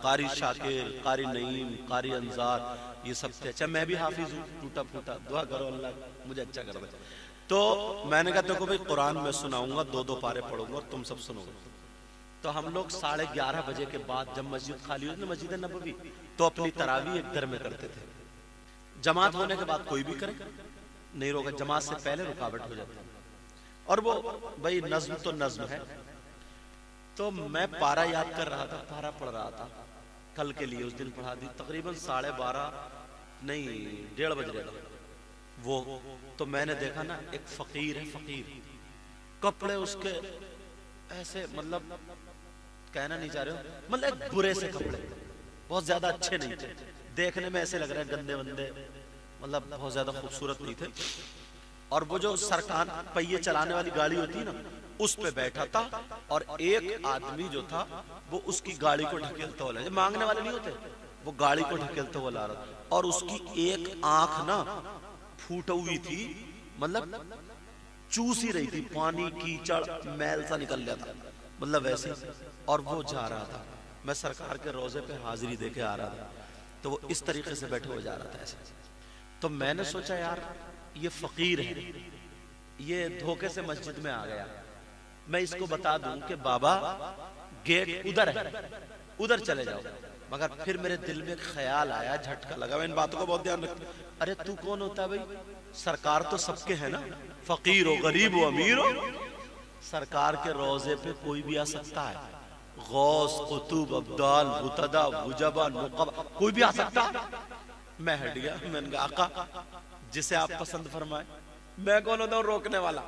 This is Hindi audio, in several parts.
कारी शाकिर, कारी नईम, कारी अंजार, ये सब थे। अच्छा मैं भी हाफिज हूँ टूटा फूटा, दुआ करो अल्लाह मुझे अच्छा कर दे। तो मैंने कहा देखो भाई कुरान मैं सुनाऊंगा, 2-2 पारे पढ़ूंगा और तुम सब सुनोगे। तो हम लोग 11:30 बजे के बाद जब मस्जिद खाली हुई ना, मस्जिद नबवी, तो अपनी तरावी एक घर में करते थे। जमात होने के बाद कोई भी करे, नहीं रोका, जमात से पहले रुकावट हो जाती है। और वो भाई नज्म तो नज्म है। तो मैं पारा याद कर रहा था, पारा पढ़ रहा था कल के लिए, उस दिन पढ़ा दी तकरीबन 12:30 नहीं 1:30 बज रहा था वो। तो मैंने देखा ना एक फकीर है, फकीर, कपड़े उसके ऐसे, मतलब कहना नहीं चाह रहे हो, मतलब एक बुरे से कपड़े, बहुत ज्यादा अच्छे नहीं थे, देखने में ऐसे लग रहे हैं गंदे वंदे, मतलब बहुत ज्यादा खूबसूरत नहीं थे। और वो जो सरकार पहिए चलाने वाली गाड़ी होती है ना, उस पे बैठा था और एक आदमी जो था वो उसकी गाड़ी को ढकेलता हुआ, जो मांगने वाले नहीं होते, वो गाड़ी को ढकेलता हुआ ला रहा था। और उसकी एक आंख ना फूट हुई थी, मतलब चूस ही रही थी, पानी कीचड़ मैल सा निकल गया था, मतलब वैसे। और वो जा रहा था, मैं सरकार के रोजे पे हाजिरी देके आ रहा था, तो वो इस तरीके से बैठे हुए जा रहा था ऐसे। तो मैंने सोचा यार ये फकीर है, ये धोखे से मस्जिद में आ गया, मैं इसको बता दूं कि बाबा गेट उधर है, उधर चले जाओ। मगर फिर मेरे दिल में ख्याल आया, झटका लगा, मैं इन बातों को बहुत ध्यान रखता, अरे तू कौन होता है भाई, सरकार तो सबके है ना, फकीर हो, गरीब हो, अमीर हो, सरकार के रोजे पे कोई भी आ सकता है, गौस, कुतुब, अब्दाल, मुतदा, मुजबा, नुकबा, कोई भी आ सकता है। मैं हट गया, मैंने कहा आका जिसे आप पसंद फरमाए, मैं कौन होता हूं रोकने वाला,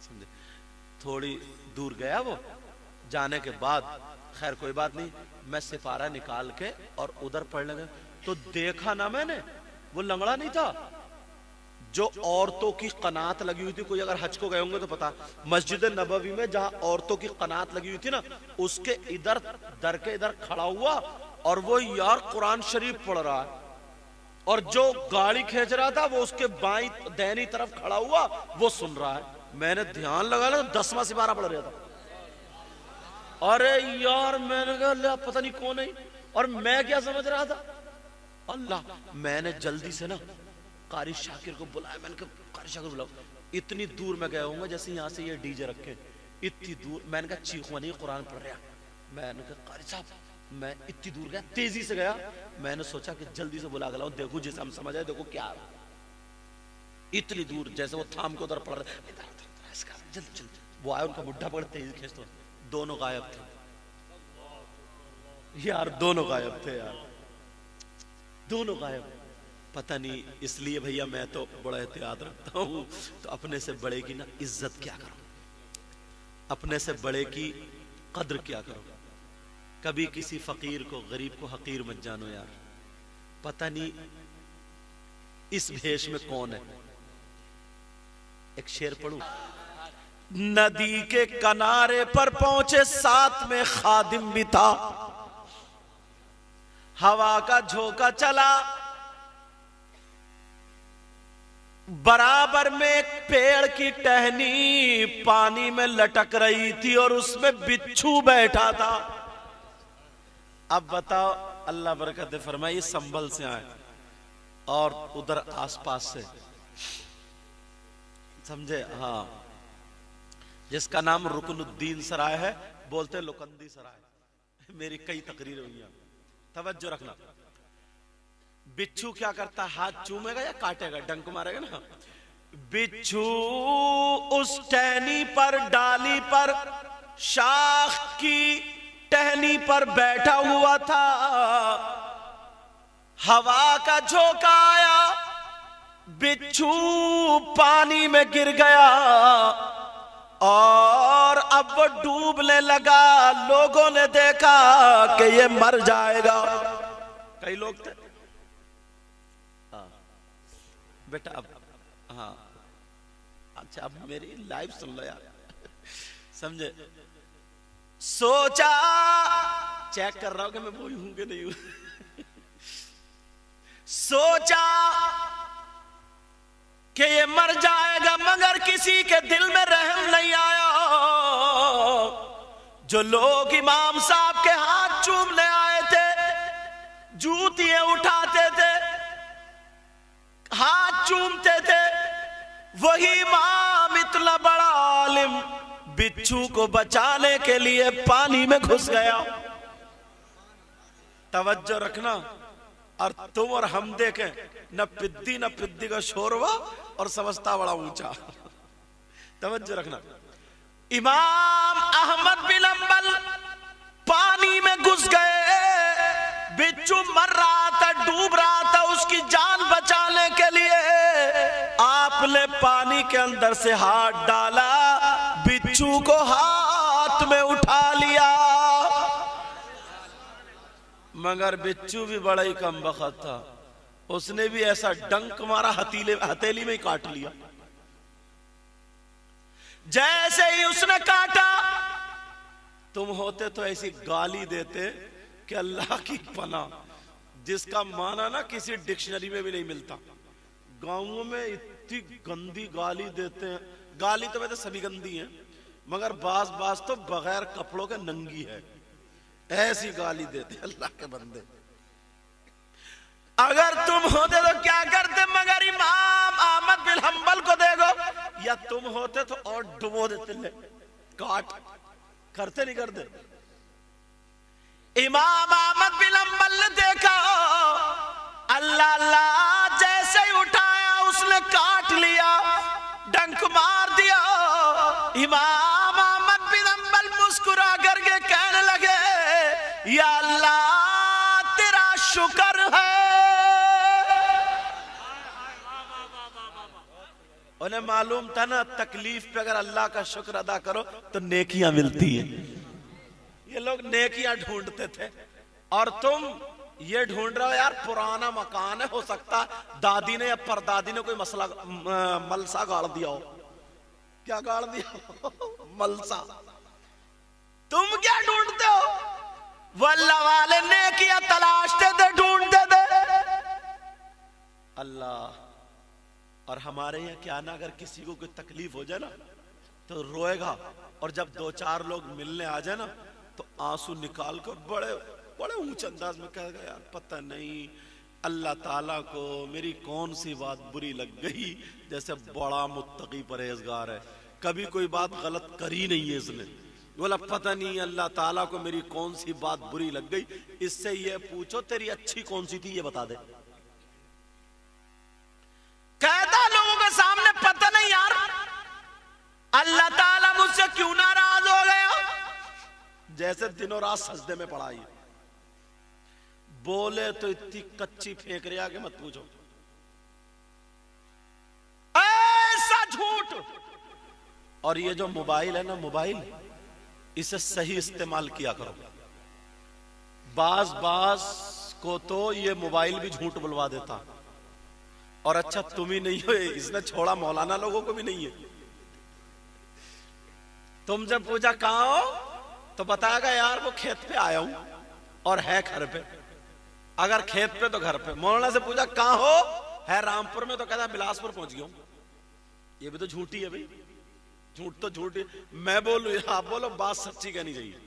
समझे। थोड़ी दूर गया वो, जाने के बाद खैर कोई बात नहीं, मैं सिपारा निकाल के और उधर पढ़ने गया। तो देखा ना मैंने, वो लंगड़ा नहीं था, जो औरतों की कनात लगी हुई थी, कोई अगर हज को गए होंगे तो पता, मस्जिद नबवी में जहां औरतों की कनात लगी हुई थी ना, उसके इधर दर के इधर खड़ा हुआ, और वो यार कुरान शरीफ पढ़ रहा है, और जो गाड़ी खींच रहा था वो उसके बाईं दाहिनी तरफ खड़ा हुआ, वो सुन रहा है। मैंने ध्यान लगा ना, 10वां सिपारा पढ़ रहा था। अरे यार मैंने कहा पता नहीं कौन है, और मैं क्या समझ रहा था, अल्लाह। मैंने जल्दी से ना कारी शाकिर को बुलाया, मैंने कहा कारी शाकिर बुलाओ। इतनी दूर मैं गया हूँ, जैसे यहाँ से ये डीजे रखे, इतनी दूर, मैंने कहा चीखो नहीं, कुरान पढ़ रहा। मैंने कहा कारी साहब, मैं इतनी दूर गया, तेजी से गया, मैंने सोचा कि जल्दी से बुला के लाऊं, देखो जिसे हम समझ आए, देखो क्या है। इतनी दूर, जैसे वो थाम के उधर पड़ रहे, जल्दी जल्दी, वो आया, उनका बुढ़ा पकड़ तेजी खींचते, दोनों गायब थे यार, दोनों गायब थे यार, दोनों गायब। पता नहीं, इसलिए भैया मैं तो बड़ा एहतियात रखता हूँ, तो अपने से बड़े की ना इज्जत क्या करो, अपने से बड़े की कद्र क्या करो, कभी किसी फकीर को, गरीब को हकीर मत जानो यार, पता नहीं इस भेष में कौन है। एक शेर पढ़ूं, नदी के किनारे पर पहुंचे, साथ में खादिम भी था, हवा का झोंका चला, बराबर में एक पेड़ की टहनी पानी में लटक रही थी, और उसमें बिच्छू बैठा था। अब बताओ, अल्लाह बरकत फरमाए, संभल से आए और उधर आसपास से, समझे, हाँ, जिसका नाम रुकनुद्दीन सराय है, बोलते लुकंदी सराय, मेरी कई तकरीरें हुई हैं, तवज्जो रखना। बिच्छू क्या करता, हाथ चूमेगा या काटेगा, डंक मारेगा ना। बिच्छू उस टहनी पर, डाली पर, शाख की टहनी पर बैठा हुआ था, हवा का झोंका आया, बिच्छू पानी में गिर गया, और अब वो डूबने लगा। लोगों ने देखा कि ये मर जाएगा, कई लोग थे, हाँ बेटा, अब हाँ, अच्छा अब मेरी लाइव सुन लो यार, समझे। सोचा, चेक कर रहा हूं कि मैं बोई हूं कि नहीं हूं। सोचा कि ये मर जाएगा, मगर किसी के दिल में रहम नहीं आया। जो लोग इमाम साहब के हाथ चूमने आए थे, जूतियां उठाते थे, हाथ चूमते थे। वही इमाम इतना बड़ा आलिम बिच्छू को बचाने के लिए पानी में घुस गया। तवज्जो रखना, और तुम और हम देखें न पिद्दी का शोरवा और समझता बड़ा ऊंचा। तवज्जो रखना, इमाम अहमद बिन हंबल पानी में घुस गए। बिच्छू मर रहा था, डूब रहा था, उसकी जान बचाने के लिए आपने पानी के अंदर से हाथ डाला, बिच्छू को हाथ में उठा लिया। मगर बिच्छू भी बड़ा ही कम बख्त था, उसने भी ऐसा डंक मारा, हथेली में ही काट लिया। जैसे ही उसने काटा, तुम होते तो ऐसी गाली देते कि अल्लाह की पनाह, जिसका माना ना किसी डिक्शनरी में भी नहीं मिलता। गांवों में इतनी गंदी गाली देते हैं, गाली तो वैसे सभी गंदी हैं, मगर बाज तो बगैर कपड़ों के नंगी है, ऐसी गाली देते अल्लाह के बंदे। अगर तुम होते तो क्या करते? मगर इमाम अहमद बिन हंबल को देखो, या तुम होते तो और डुबो देते, ले काट, करते नहीं करते? इमाम अहमद बिन हंबल ने देखा, अल्लाह अल्लाह, जैसे ही उठाया उसने काट लिया, डंक मार दिया। इमाम अहमद बिन हंबल मुस्कुरा करके कहने लगे, या अल्लाह तेरा शुक्र है। उन्हें मालूम था ना, तकलीफ पे अगर अल्लाह का शुक्र अदा करो तो नेकियां मिलती है। ये लोग नेकियां ढूंढते थे, और तुम ये ढूंढ रहे हो यार पुराना मकान है, हो सकता दादी ने या परदादी ने कोई मलसा गाड़ दिया हो। क्या गाड़ दिया हो? मलसा। तुम क्या ढूंढते हो? वल्लाह वाले नेकियां तलाशते थे, ढूंढते थे। अल्लाह, और हमारे यहाँ क्या ना, अगर किसी को कोई तकलीफ हो जाए ना तो रोएगा, और जब दो चार लोग मिलने आ जाए ना तो आंसू निकाल कर बड़े बड़े ऊंचे अंदाज में कहेगा, यार पता नहीं अल्लाह ताला को मेरी कौन सी बात बुरी लग गई। जैसे बड़ा मुत्तकी परहेजगार है, कभी कोई बात गलत करी नहीं है इसने, बोला पता नहीं अल्लाह ताला को मेरी कौन सी बात बुरी लग गई। इससे ये पूछो तेरी अच्छी कौन सी थी, ये बता दे। कहता लोगों के सामने, पता नहीं यार अल्लाह ताला मुझसे क्यों नाराज हो गया। जैसे दिनों रात सजदे में पड़ा है, बोले तो इतनी कच्ची फेंक रहा कि मत पूछो, ऐसा झूठ। और ये जो मोबाइल है ना, मोबाइल, इसे सही इस्तेमाल किया करो। बाज को तो ये मोबाइल भी झूठ बुलवा देता, और अच्छा तुम ही नहीं हो, इसने छोड़ा मौलाना लोगों को भी नहीं है। तुमसे पूछा कहां हो तो बताएगा यार वो खेत पे आया हूं, और है घर पे। अगर खेत पे तो घर पे। मौलाना से पूछा कहां हो, है रामपुर में, तो कहता बिलासपुर पहुंच गया हूं। ये भी तो झूठी है भाई, झूठ तो झूठ ही। मैं बोलूं या आप बोलो, बात सच्ची कहनी चाहिए।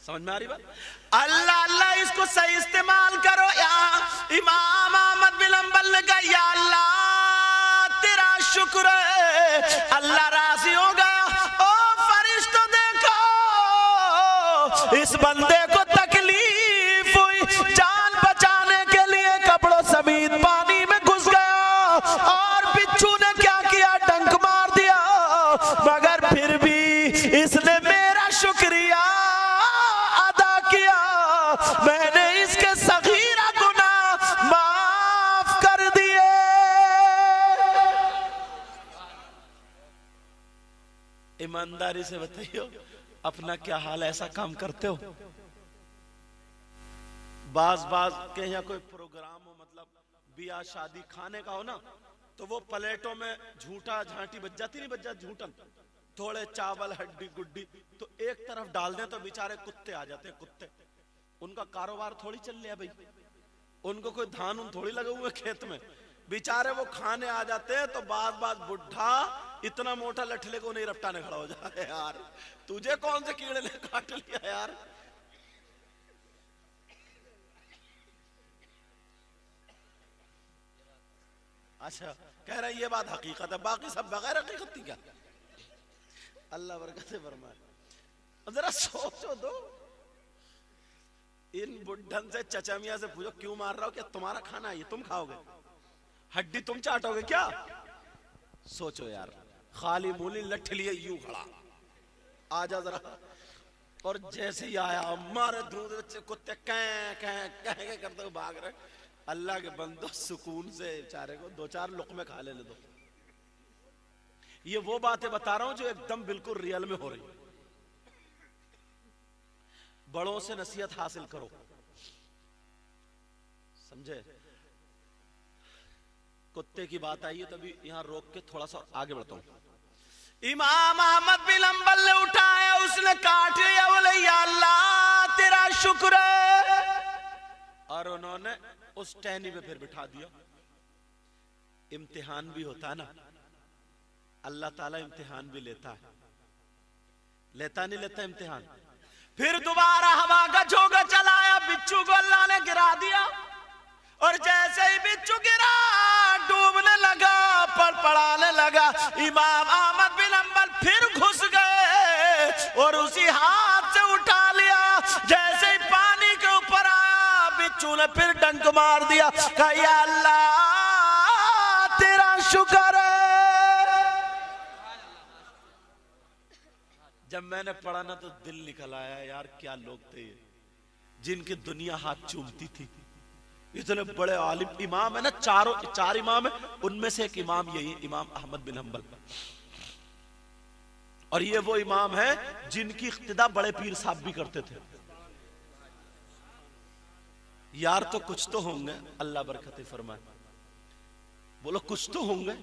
समझ में आ रही बात? अल्लाह अल्लाह, इसको सही इस्तेमाल करो। इमाम अहमद बिन हंबल ने कहा, या अल्लाह तेरा शुक्र है, अल्लाह राजी हो गया। ओ फरिश्तों देखो, इस बंदे को तकलीफ हुई, जान बचाने के लिए कपड़ों समेत पानी में घुस गया, और बिच्छू ने क्या किया, डंक मार दिया। मगर फिर भी इसने मेरा शुक्रिया अदा किया, मैंने इसके सगीरा गुनाह माफ कर दिए। ईमानदारी से बताइयो, अपना क्या हाल, ऐसा काम करते हो? बाज के यहाँ कोई प्रोग्राम हो, मतलब बियाह शादी खाने का हो ना, तो वो प्लेटों में झूठा झांटी बच जाती, नहीं बच जाती झूठन, थोड़े चावल हड्डी गुड्डी, तो एक तरफ डाल दें तो बेचारे कुत्ते आ जाते हैं। कुत्ते, उनका कारोबार थोड़ी चल रहा है भाई, उनको कोई धान उन थोड़ी लगे हुए खेत में, बेचारे वो खाने आ जाते हैं। तो बाज बुढ़ा इतना मोटा लठले को नहीं रपटाने खड़ा हो जाए, यार तुझे कौन से कीड़े ने काट लिया यार। अच्छा कह रहे ये बात हकीकत है, बाकी सब बगैर हकीकत थी क्या? अल्लाह बरकत फरमाए। जरा सोचो तो, इन बुढ़न से चचा मियां से पूछो क्यों मार रहा हो, क्या तुम्हारा खाना है ये तुम खाओगे, हड्डी तुम चाटोगे क्या? सोचो यार, खाली मूली लठ लिए यूं खड़ा, आजा जरा, और जैसे ही आया मारे दूध बच्चे कुत्ते कह करते हुए भाग रहे। अल्लाह के बंदो सुकून से बेचारे को 2-4 लुक़मे खा लेने दो। ये वो बातें बता रहा हूं जो एकदम बिल्कुल रियल में हो रही। बड़ों से नसीहत हासिल करो, समझे? कुत्ते की बात आई है तभी यहां रोक के थोड़ा सा आगे बढ़ता हूं। इमाम अहमद बिन हंबल ने उठाया, उसने काट लिया, बोले या अल्लाह तेरा शुक्र है, और उन्होंने उस टहनी पे फिर बिठा दिया। इम्तिहान भी होता है ना, अल्लाह ताला इम्तिहान भी लेता है, लेता नहीं लेता इम्तिहान। फिर दोबारा हवा का झोंका चलाया, बिच्छू को अल्लाह ने गिरा दिया, और जैसे ही बिच्छू गिरा डूबने लगा, पड़पड़ाने लगा। इमाम अहमद बिन हंबल फिर घुस गए और उसी हाथ से उठा लिया। जैसे ही पानी के ऊपर आया, बिच्छू ने फिर डंक मार दिया, कहा या अल्लाह तेरा शुक्र है। जब मैंने पढ़ा ना तो दिल निकल आया, यार क्या लोग थे ये, जिनकी दुनिया हाथ चूमती थी। इतने बड़े आलिम इमाम है ना, 4 इमाम है, उनमें से एक इमाम यही इमाम अहमद बिन हंबल, और ये वो इमाम है जिनकी इक्तिदा बड़े पीर साहब भी करते थे। यार तो कुछ तो होंगे, अल्लाह बरकत फरमाए, बोलो कुछ तो होंगे।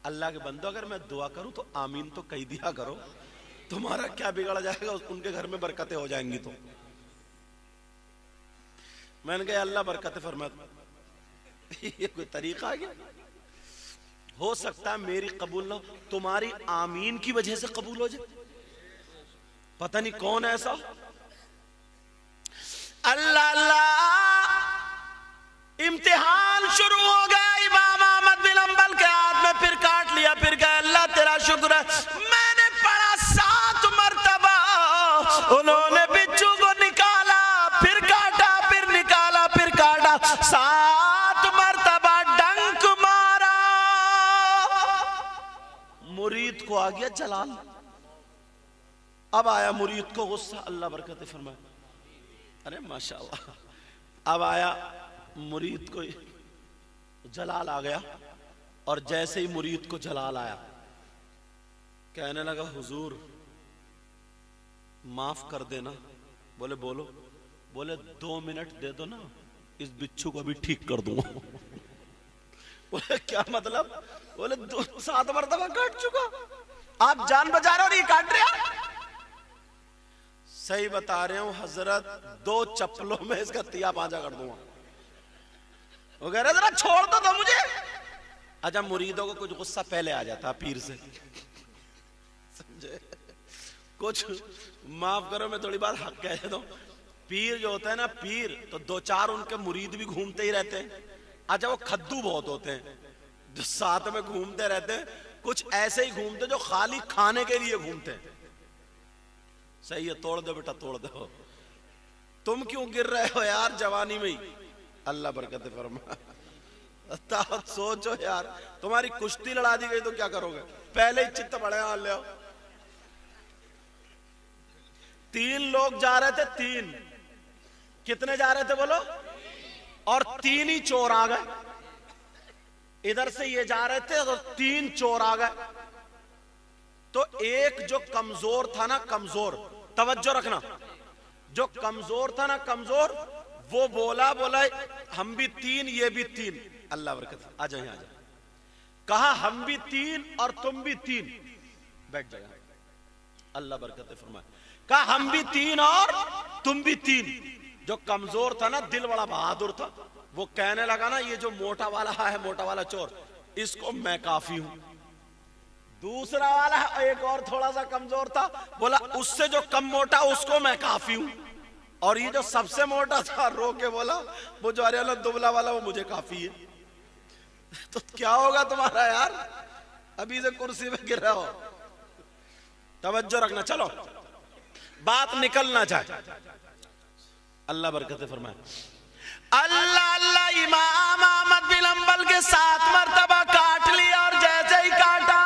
अल्लाह के बंदो, अगर मैं दुआ करूं तो आमीन तो कह दिया करो, तुम्हारा क्या बिगड़ जाएगा, उनके घर में बरकतें हो जाएंगी। तो मैंने कहा अल्लाह बरकत फरमाए। ये कोई तरीका है? हो सकता है मेरी कबूल ना हो, तुम्हारी आमीन की वजह से कबूल हो जाए। पता नहीं कौन है ऐसा। अल्लाह अल्लाह, इम्तिहान शुरू हो गया। इमाम अहमद बिन हंबल के हाथ में फिर काट लिया, फिर कहा अल्लाह तेरा शुक्र है। मैंने पढ़ा 7 मरतबा, उन्होंने बिच्छू को निकाला, फिर काटा, फिर निकाला, फिर काटा, 7 मरतबा डंक मारा। मुरीद को आ गया जलाल, अब आया मुरीद को गुस्सा, अल्लाह बरकत फरमाए, अरे माशाअल्लाह। अब आया मुरीद को जलाल आ गया, और जैसे ही मुरीद को जलाल आया, कहने लगा हुजूर माफ कर देना। बोले बोलो। बोले 2 मिनट दे दो ना, इस बिच्छू को भी ठीक कर दूंगा। बोले क्या मतलब? बोले 7 मरतबा काट चुका, आप जान बचा रहे हो और ये काट रहे? सही बता रहे हूं हजरत, 2 चप्पलों में इसका तिया पांजा कर दूंगा। वो कह रहे जरा छोड़ दो मुझे। अच्छा, मुरीदों को कुछ गुस्सा पहले आ जाता पीर से, समझे? कुछ माफ करो, मैं थोड़ी बार हक कह देता हूं। पीर जो होता है ना, पीर तो 2-4 उनके मुरीद भी घूमते ही रहते हैं। अच्छा, वो खद्दू बहुत होते हैं जो साथ में घूमते रहते हैं। कुछ ऐसे ही घूमते जो खाली खाने के लिए घूमते हैं। सही है, तोड़ दो बेटा तोड़ दो, तुम क्यों गिर रहे हो यार जवानी में ही, अल्लाह बरकत फरमा। सोचो यार, तुम्हारी कुश्ती लड़ा दी गई तो क्या करोगे? पहले ही चित्त बड़े हाल ले आओ। 3 लोग जा रहे थे, 3 कितने जा रहे थे बोलो? और 3 ही चोर आ गए। इधर से ये जा रहे थे और 3 चोर आ गए। तो एक जो कमजोर था ना, कमजोर, तवज्जो रखना, जो कमजोर था ना, कमजोर, वो बोला हम भी 3 ये भी 3। अल्लाह बरकत, आ जाओ, आ जाओ। कहा हम भी 3 और तुम भी 3, बैठ जाओ, अल्लाह बरकत फरमाए। कहा हम भी 3 और तुम भी 3। जो कमजोर था ना, दिल बड़ा बहादुर था, वो कहने लगा ना, ये जो मोटा वाला है, मोटा वाला चोर, इसको मैं काफी हूं। दूसरा वाला एक और थोड़ा सा कमजोर था, बोला उससे जो कम मोटा उसको मैं काफी हूं। और ये जो सबसे मोटा था रो के बोला, वो जो अरे दुबला वाला वो मुझे काफी है। तो क्या होगा तुम्हारा यार, अभी से कुर्सी पे गिर रहे हो। तवज्जो रखना, चलो बात निकल ना जाए। अल्लाह बरकत फरमाए। अल्लाह अल्लाह इमाम अहमद बिन हंबल के 7 मरतबा काट लिया, और जैसे ही काटा,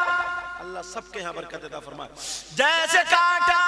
अल्लाह सबके यहां बरकत अता फरमाए, जैसे काटा